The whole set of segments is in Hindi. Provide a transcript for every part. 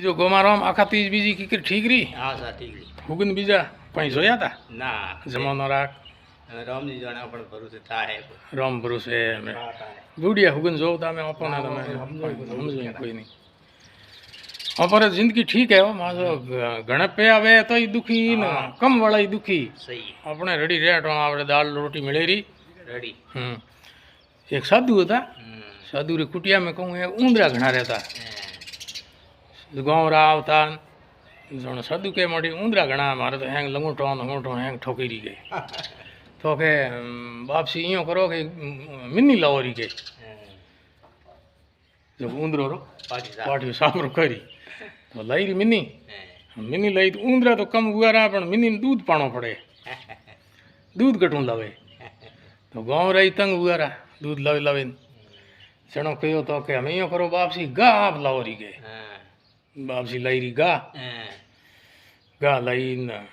जो गोमाराम आखा तीज बीजी की ठीक रही। हाँ सर ठीक रही। हुगन बीजा कहीं जोया था ना जमानो राख राम जी जाने अपन भरोसे था है राम भरोसे में बूढ़िया हुगन जो था मैं अपन हाँ, मैं हम समझो कोई नहीं पर जिंदगी ठीक है वो माजो घणे पे आवे तो ही दुखी न कम वाला ही दुखी सही अपने रेडी रेट आपने दाल रोटी मिले रही रेडी। एक साधु होता साधु रे कुटिया में कहूँ ऊंदरा घना रहता गाँव रहा आवता जण साधु के मोटी ऊंदरा घना मारे तो हैंग लंगोटो हैंग ठोकी रही गई तो के वापसी इं करो कि मिनी लाओ रही गई जब ऊंदरो रो पाटियो सामरो करी तो लाई रही मिनी लाई तो ऊंदरा तो कम हुआ रहा पर मिनी ने दूध पानो पड़े दूध कटू लावे तो गाँव रही तंग हुआ रहा दूध लावे लावे जणो कहो तो के हम इं करो वापसी गा आप लाओ रही गए वापसी लाई रही गा लाई न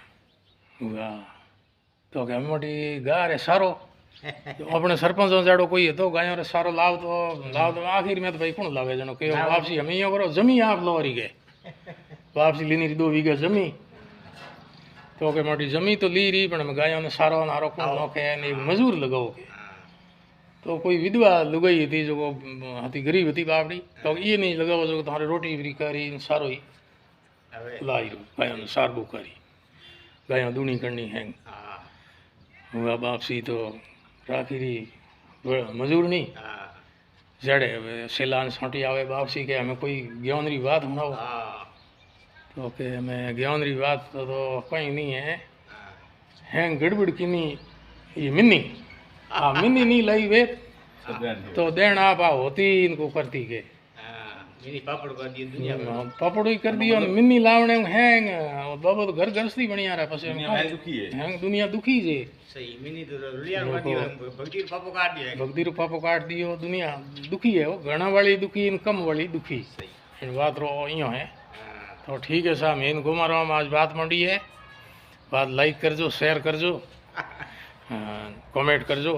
हुआ तो के हम मोटी गा रे सारो तो अपने सरपंच जाड़ो कोई है तो गायों रे सारो लाव तो आखिर में तो भाई कौन लावे जनो कहो वापसी हम इं करो जमी आप लो रही गए वापसी लीनी 2 बीघा जमी तो के मोटी जमी तो ली रही पर गायों ने सारो नारो कौन नोखे ने मजूर लगाओ के तो कोई विधवा लुगाई थी जो हती गरीब थी बापड़ी तो ये नहीं लगाओ जो तुम्हारे रोटी फ्री करी सारो ही लाई रो गायों ने सारबू करी गायों दूनी करनी है हुआ वापसी तो राखी रही मजूर नहीं जड़े सेलान सोटी आवे वापसी के हमें कोई ज्ञान री बात सुनाओ तो के हमें ज्ञान री बात तो कोई नहीं है हैं गड़बड़ की नहीं ये मिनी मिनी नहीं लाई वे तो देन आप होती इनको करती के मेरी पापड़ कर दी दुनिया में पापड़ ही कर दियो मिनी लावणे हैंग बाबा तो घर गरस्ती बढ़िया रहा पसे हैंग दुनिया दुखी जे सही मिनी तो रुलिया कर दियो भक्ति रो पापो काट दियो भक्ति रो पापो काट दियो दुनिया दुखी है वो घना वाली दुखी इन कम वाली दुखी सही इन बात रो इयो है तो ठीक है साहब इन गुमारो आज बात मंडी है बात लाइक करजो शेयर करजो कमेंट करजो।